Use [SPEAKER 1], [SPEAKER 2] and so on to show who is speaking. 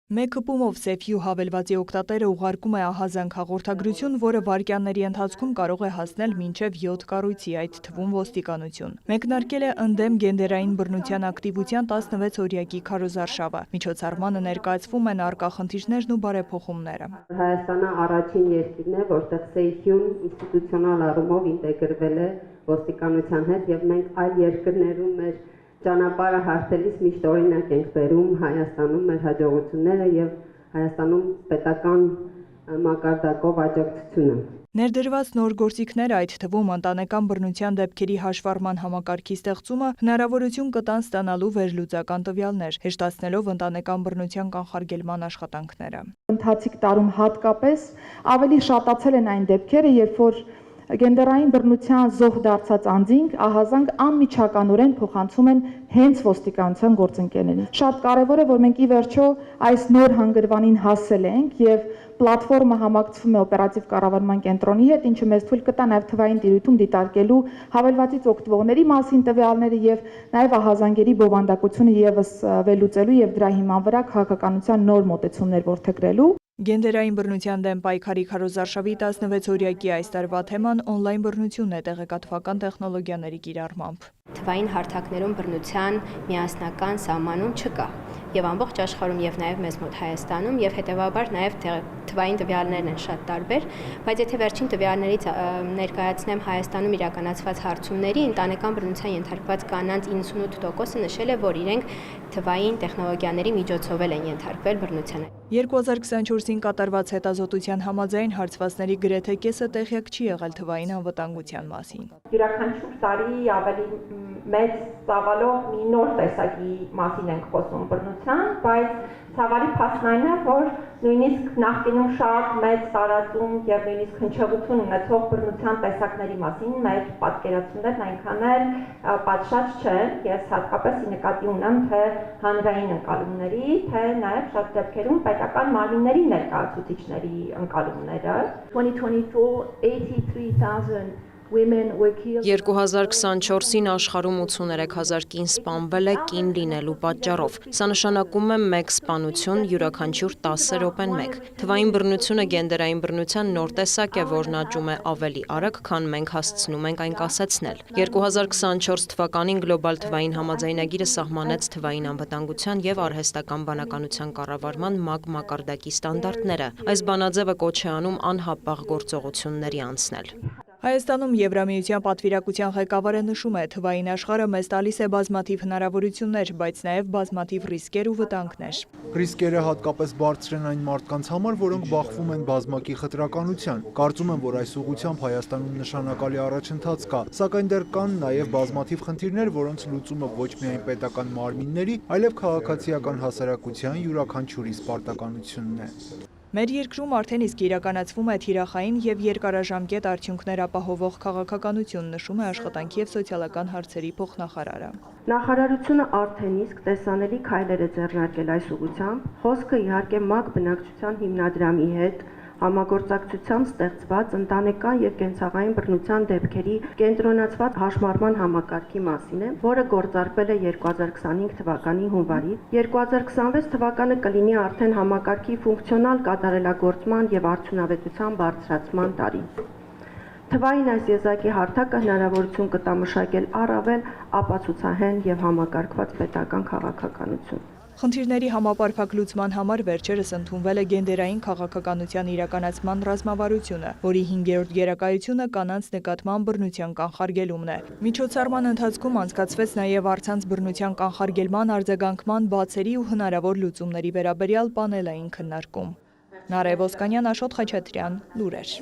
[SPEAKER 1] Մեկ հպումով Սեփյու հավելվածի օգտատերը ուղարկում է ահազանգ հաղորդագրություն, որը վայրկյանների ընթացքում կարող է հասնել մինչև 7 կառույցի, այդ թվում ոստիկանություն։ Մեկնարկել է ընդդեմ գենդերային բռնության ակտիվության 16-օրյակի քարոզարշավը։ Միջոցառմանը ներկայացվում են առկա խնդիրներն ու բարեփոխումները։
[SPEAKER 2] Հայաստանը առաջին երկիրն է, որտեղ Սեփյուն ինստիտուցիոնալ առումով ինտեգրվել է ոստիկանության հետ, եւ մենք այլ երկրներում մեր ճանապարհը հարթելիս միշտ օրինակ ենք բերում Հայաստանում մեր հաջողությունները եւ Հայաստանում պետական մակարդակով աջակցությունը։
[SPEAKER 1] Ներդրված նոր գործիքները, այդ թվում ընտանեկան բռնության դեպքերի հաշվառման համակարգի ստեղծումը, հնարավորություն կտան ստանալու վերլուծական տվյալներ, հեշտացնելով ընտանեկան բռնության կանխարգելման աշխատանքները։
[SPEAKER 3] Ընթացիկ տարում հատկապես ավելի շատացել են այն դեպքերը, երբ որ գենդերային բռնության զոհ դարձած անձինք ահազանգ անմիջականորեն փոխանցում են հենց ոստիկանության գործընկերներին։ Շատ կարևոր է, որ մենք ի վերջո այս նոր հանգրվանին հասել ենք եւ պլատֆորմը համակցվում է օպերատիվ կառավարման կենտրոնի հետ, ինչը մեզ թույլ կտա նաեւ թվային տիրույթում դիտարկելու հավելվածից օգտվողների մասին տվյալները եւ նաեւ ահազանգերի բովանդակությունը եւս վերլուծելու եւ դրա հիման վրա քաղաքականության նոր մոտեցումներ որդեգրելու։
[SPEAKER 1] Գենդերային բռնության դեմ պայքարի քարոզարշավի 16-օրյակի այս տարվա թեման օնլայն բռնությունն է տեղեկատվական տեխնոլոգիաների կիրառմամբ։
[SPEAKER 4] Թվային հարթակներում բռնության միասնական սահմանում չկա եւ ամբողջ աշխարհում եւ նաեւ մեզ մոտ Հայաստանում եւ հետեւաբար նաեւ թվային տվյալներն են շատ տարբեր, բայց եթե վերջին տվյալներից ներկայացնեմ Հայաստանում իրականացված հարցումների, ընտանեկան բռնության ենթարկված կանանց 98%-ը նշել է, որ իրենք թվային տեխնոլոգիաների միջոցով են ենթարկվել բռնությանը։
[SPEAKER 1] 2024-ին կատարված հետազոտության համաձայն հարցվածների գրեթե կեսը տեղյակ չի եղել թվային անվտանգության մասին։
[SPEAKER 5] Յուրաքանչյուր տարի ավելի մեծ ծավալով մի նոր տեսակի մասին ենք խոսում բռնության, բայց ցավալի փաստն այն է, որ նույնիսկ նախկինում շատ մեծ տարածում եւ նույնիսկ հնչեղություն ունեցող բռնության տեսակների մասին մեր պատկերացումներն այնքան էլ պատշաճ չեն։ Ես հատկապես նկատի ունեմ թե հանրային ընկալումների, թե նաեւ շատ դեպքերում պետական մարմինների ներկայացուցիչների ընկալումները։
[SPEAKER 6] 2024 83,000
[SPEAKER 7] 2024-ին աշխարհում 83,000 կին սպանվել է կին լինելու պատճառով։ Սա նշանակում է մեկ սպանություն յուրաքանչյուր 10 րոպեն մեկ։ Թվային բռնությունը գենդերային բռնության նոր տեսակ է, որն աճում է ավելի արագ, քան մենք հասցնում ենք այն կասեցնել։ 2024 թվականին գլոբալ թվային համաձայնագիրը սահմանեց թվային անվտանգության եւ արհեստական բանականության կառավարման ՄԱԿ մակարդակի ստանդարտները։ Այս բանաձևը կոչ է անում անհապաղ գործողությունների անցնել։
[SPEAKER 1] Հայաստանում Եվրամիության պատվիրակության ղեկավարը նշում է, թվային աշխարհը մեզ տալիս է բազմաթիվ հնարավորություններ, բայց նաև բազմաթիվ ռիսկեր ու վտանգներ։
[SPEAKER 8] Ռիսկերը հատկապես բարձր են այն մարդկանց համար, որոնք բախվում են բազմակի խտրականության։ Կարծում եմ, որ այս ուղղությամբ Հայաստանում նշանակալի առաջընթաց կա, սակայն դեռ կան նաև բազմաթիվ խնդիրներ, որոնց լուծումը ոչ միայն պետական մարմինների, այլև քաղաքացիական հասարակության յուրաքանչյուրի սպարտականությունն է։
[SPEAKER 1] Մեր երկրում արդեն իսկ իրականացվում է թիրախային եւ երկարաժամկետ արդյունքներ ապահովող քաղաքականություն, նշում է աշխատանքի եւ սոցիալական հարցերի փոխնախարարը։
[SPEAKER 2] Նախարարությունը արդեն իսկ տեսանելի քայլեր է ձեռնարկել այս ուղղությամբ, խոսքը իհարկե ՄԱԿ բնակչության հիմնադրամի հետ համագործակցությամբ ստեղծված ընտանեկան եւ կենցաղային բռնության դեպքերի կենտրոնացված հաշմարման համակարգի մասին է, որը գործարկվել է 2025 թվականի հունվարից։ 2026 թվականը կլինի արդեն համակարգի ֆունկցիոնալ կատարելագործման եւ արդյունավետության բարձրացման տարի։ Թվային այս եզակի հարթակը հնարավորություն կտա մշակել առավել ապացուցահեն եւ համակարգված պետական քաղաքականություն։
[SPEAKER 1] Խնդիրների համապարփակ լուծման համար վերջերս ընդունվել է գենդերային քաղաքականության իրականացման ռազմավարությունը, որի 5-րդ գերակայությունը կանանց նկատմամբ բռնության կանխարգելումն է։ Միջոցառման ընթացքում անցկացվեց նաև առցանց բռնության կանխարգելման արձագանքման բացերի ու հնարավոր լուծումների վերաբերյալ պանելային քննարկում։ Նարէ Ոսկանյան, Աշոտ Խաչատրյան, լուրեր։